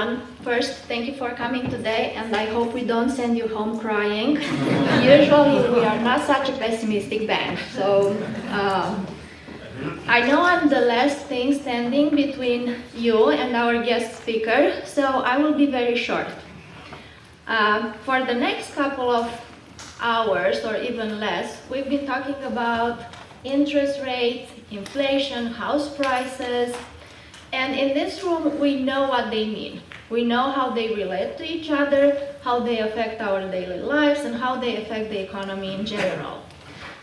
everyone. First, thank you for coming today, and I hope we don't send you home crying. Usually, we are not such a pessimistic bank. So, I know I'm the last thing standing between you and our guest speaker, so I will be very short. For the next couple of hours, or even less, we've been talking about interest rates, inflation, house prices, and in this room, we know what they mean. We know how they relate to each other, how they affect our daily lives, and how they affect the economy in general.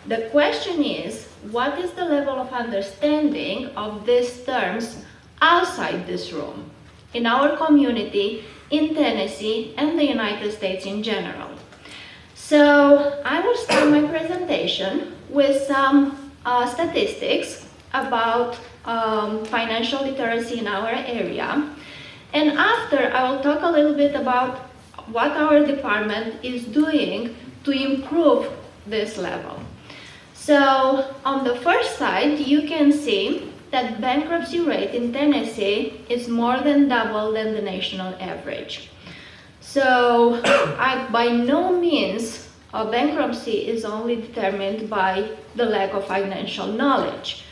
The question is, what is the level of understanding of these terms outside this room, in our community, in Tennessee, and the United States in general? So I will start my presentation with some statistics about financial literacy in our area. And after, I will talk a little bit about what our department is doing to improve this level. So on the first side, you can see that bankruptcy rate in Tennessee is more than double than the national average. So by no means a bankruptcy is only determined by the lack of financial knowledge.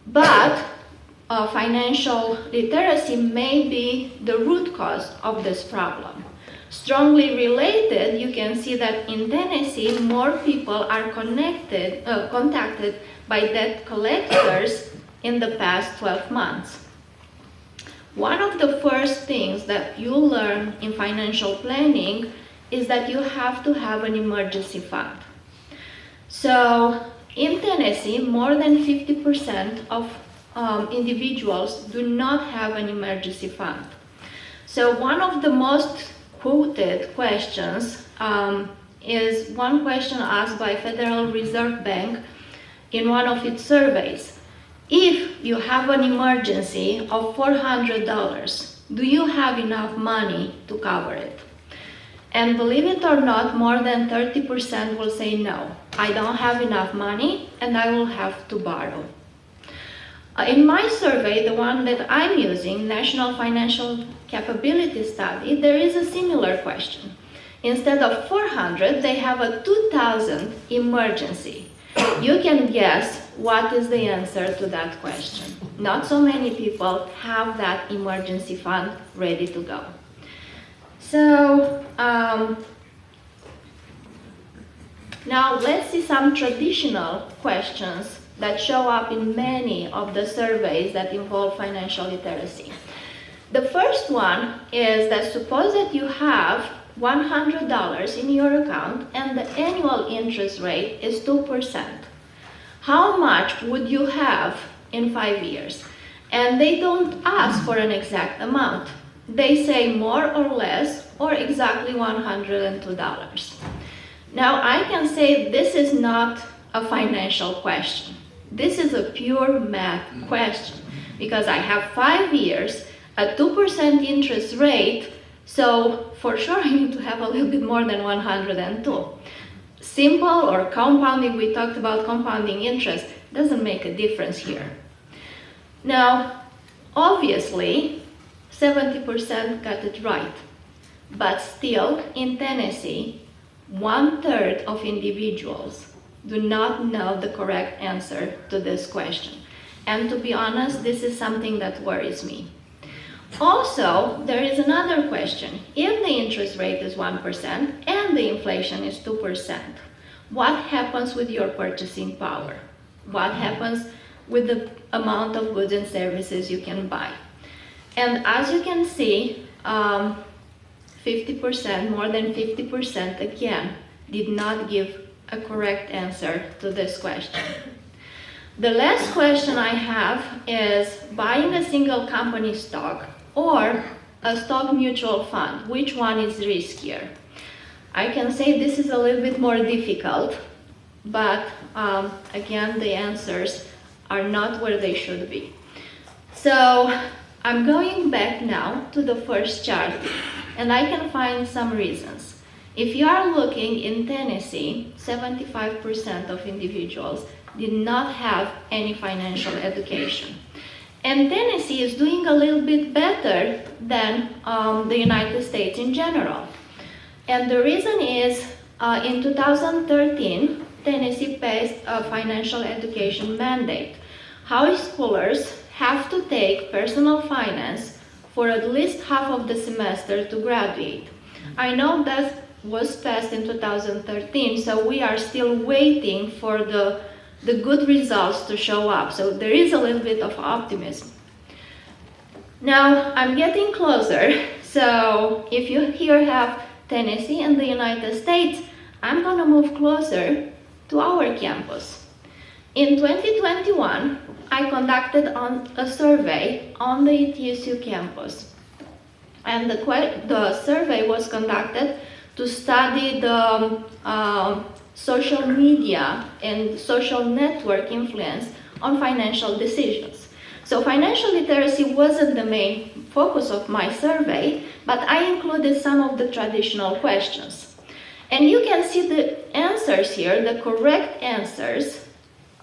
But financial literacy may be the root cause of this problem. Strongly related, you can see that in Tennessee, more people are contacted by debt collectors in the past 12 months. One of the first things that you learn in financial planning is that you have to have an emergency fund. So in Tennessee, more than 50% of individuals do not have an emergency fund. So one of the most quoted questions is one question asked by Federal Reserve Bank in one of its surveys. If you have an emergency of $400, do you have enough money to cover it? And believe it or not, more than 30% will say no. I don't have enough money and I will have to borrow. In my survey, the one that I'm using, National Financial Capability Study, there is a similar question. Instead of 400, they have a 2,000 emergency. You can guess what is the answer to that question. Not so many people have that emergency fund ready to go. So now let's see some traditional questions that show up in many of the surveys that involve financial literacy. The first one is that suppose that you have $100 in your account and the annual interest rate is 2%. How much would you have in 5 years? And they don't ask for an exact amount. They say more or less or exactly $102. Now I can say this is not a financial question. This is a pure math question because I have 5 years, a 2% interest rate, so for sure I need to have a little bit more than 102. Simple or compounding, we talked about compounding interest, doesn't make a difference here. Now, obviously, 70% got it right, but still in Tennessee, 1/3 of individuals do not know the correct answer to this question. And to be honest, this is something that worries me. Also, there is another question. If the interest rate is 1% and the inflation is 2%, what happens with your purchasing power? What happens with the amount of goods and services you can buy? And as you can see, 50%, more than 50% again, did not give a correct answer to this question. The last question I have is buying a single company stock or a stock mutual fund. Which one is riskier? I can say this is a little bit more difficult, but again, the answers are not where they should be. So I'm going back now to the first chart, and I can find some reasons. If you are looking in Tennessee, 75% of individuals did not have any financial education. And Tennessee is doing a little bit better than the United States in general. And the reason is, in 2013, Tennessee passed a financial education mandate. High schoolers have to take personal finance for at least half of the semester to graduate. I know that was passed in 2013, so we are still waiting for the good results to show up. So there is a little bit of optimism. Now, I'm getting closer. So if you here have Tennessee and the United States, I'm gonna move closer to our campus. In 2021, I conducted a survey on the ETSU campus. And the survey was conducted to study the social media and social network influence on financial decisions. So financial literacy wasn't the main focus of my survey, but I included some of the traditional questions. And you can see the answers here, the correct answers,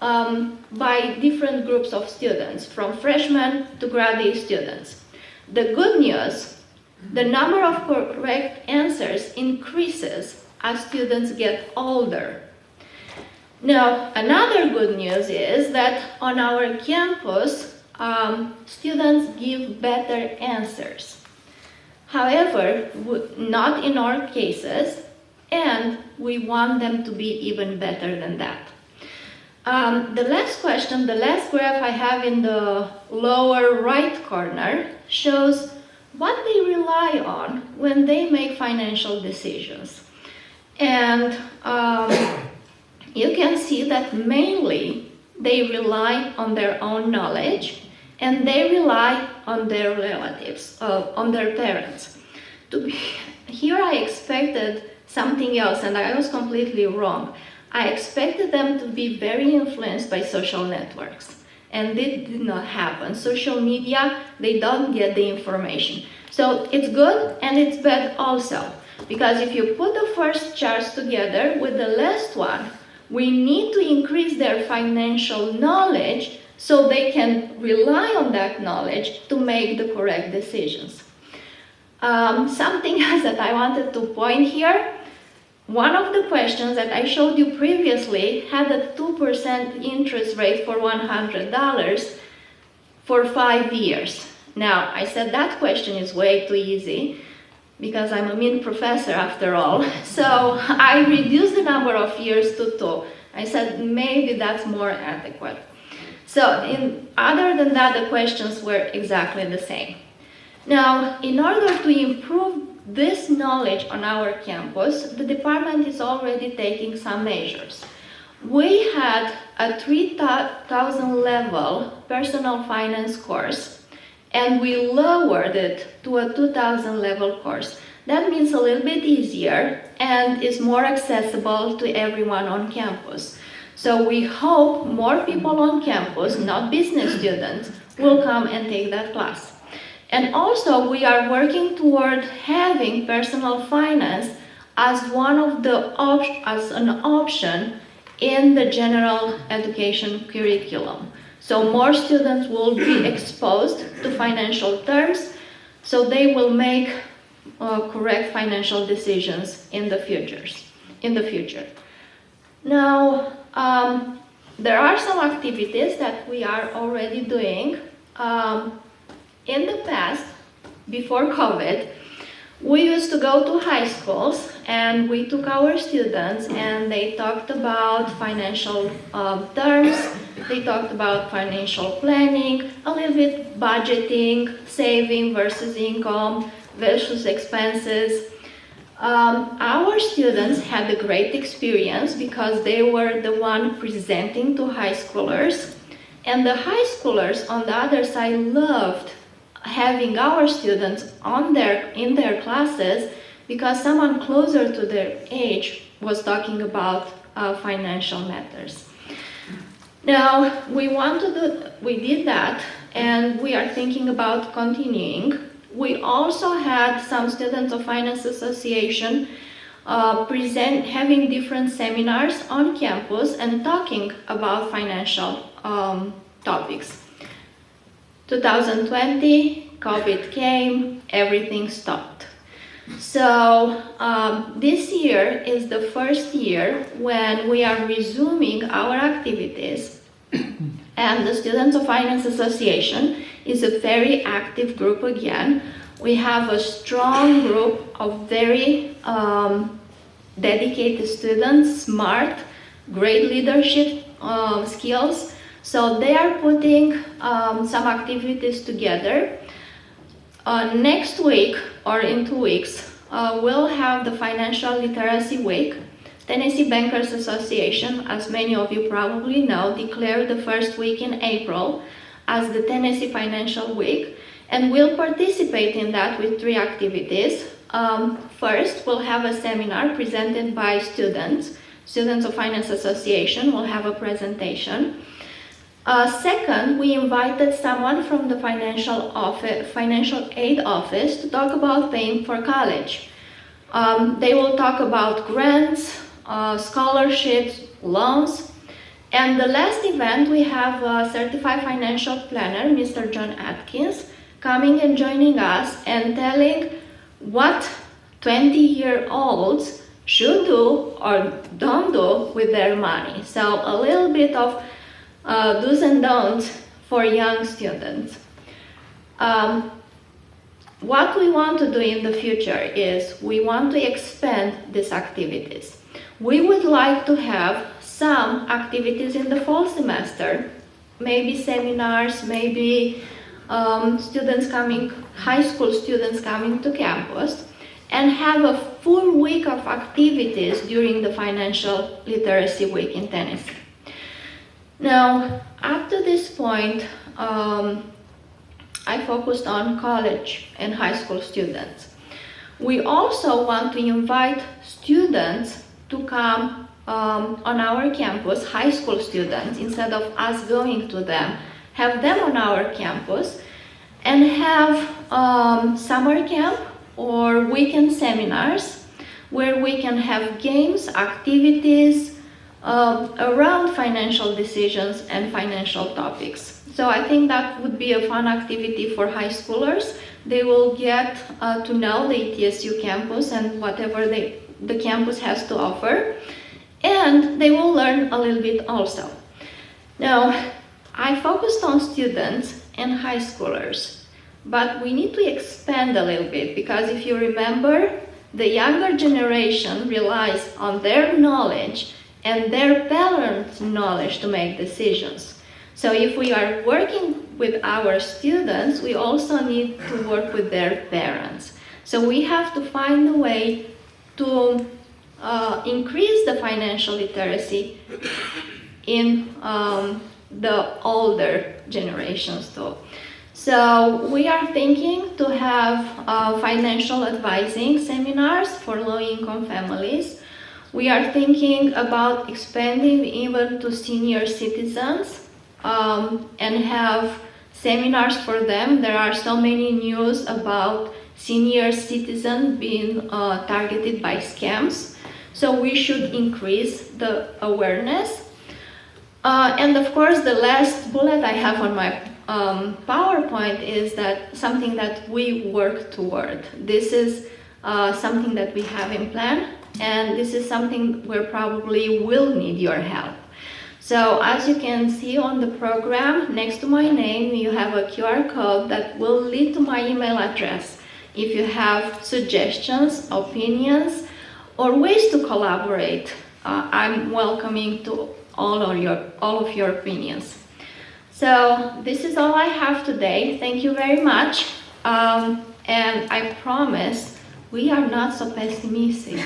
by different groups of students, from freshmen to graduate students. The good news, the number of correct answers increases as students get older. Now, another good news is that on our campus, students give better answers. However, not in all cases, and we want them to be even better than that. The last question, the last graph I have in the lower right corner shows what they rely on when they make financial decisions. And you can see that mainly they rely on their own knowledge and they rely on their relatives, on their parents. Here I expected something else and I was completely wrong. I expected them to be very influenced by social networks, and it did not happen. Social media, they don't get the information. So it's good and it's bad also, because if you put the first charts together with the last one, we need to increase their financial knowledge so they can rely on that knowledge to make the correct decisions. Something else that I wanted to point here. One of the questions that I showed you previously had a 2% interest rate for $100 for 5 years. Now, I said that question is way too easy because I'm a mean professor after all. So I reduced the number of years to 2. I said maybe that's more adequate. So other than that, the questions were exactly the same. Now, in order to improve this knowledge on our campus, the department is already taking some measures. We had a 3,000 level personal finance course, and we lowered it to a 2,000 level course. That means a little bit easier and is more accessible to everyone on campus. So we hope more people on campus, not business students, will come and take that class. And also, we are working toward having personal finance as as an option in the general education curriculum. So more students will be exposed to financial terms, so they will make correct financial decisions in the future. Now, there are some activities that we are already doing. In the past, before COVID, we used to go to high schools and we took our students and they talked about financial terms, they talked about financial planning, a little bit budgeting, saving versus income versus expenses. Our students had a great experience because they were the one presenting to high schoolers, and the high schoolers on the other side loved having our students in their classes because someone closer to their age was talking about financial matters. Now, we did that, and we are thinking about continuing. We also had some students of Finance Association having different seminars on campus and talking about financial topics. 2020, COVID came, everything stopped. So this year is the first year when we are resuming our activities, and the Students of Finance Association is a very active group again. We have a strong group of very dedicated students, smart, great leadership skills. So they are putting some activities together. Next week, or in 2 weeks, we'll have the Financial Literacy Week. Tennessee Bankers Association, as many of you probably know, declared the first week in April as the Tennessee Financial Week, and we'll participate in that with 3 activities. First, we'll have a seminar presented by students. Students of Finance Association will have a presentation. Second, we invited someone from the financial aid office to talk about paying for college. They will talk about grants, scholarships, loans. And the last event, we have a certified financial planner, Mr. John Atkins, coming and joining us and telling what 20-year-olds should do or don't do with their money. So a little bit of do's and don'ts for young students. What we want to do in the future is we want to expand these activities. We would like to have some activities in the fall semester, maybe seminars, maybe high school students coming to campus, and have a full week of activities during the Financial Literacy Week in Tennessee. Now, up to this point, I focused on college and high school students. We also want to invite students to come on our campus, high school students, instead of us going to them, have them on our campus and have summer camp or weekend seminars where we can have games, activities around financial decisions and financial topics. So I think that would be a fun activity for high schoolers. They will get to know the ETSU campus and whatever the campus has to offer, and they will learn a little bit also. Now, I focused on students and high schoolers, but we need to expand a little bit, because if you remember, the younger generation relies on their knowledge and their parents' knowledge to make decisions. So if we are working with our students, we also need to work with their parents. So we have to find a way to increase the financial literacy in the older generations too. So we are thinking to have financial advising seminars for low-income families. We are thinking about expanding even to senior citizens and have seminars for them. There are so many news about senior citizens being targeted by scams. So we should increase the awareness. And of course, the last bullet I have on my PowerPoint is that something that we work toward. This is something that we have in plan, and this is something where probably will need your help. So as you can see on the program, next to my name, you have a QR code that will lead to my email address. If you have suggestions, opinions, or ways to collaborate, I'm welcoming to all of your opinions. So this is all I have today. Thank you very much. And I promise we are not so pessimistic.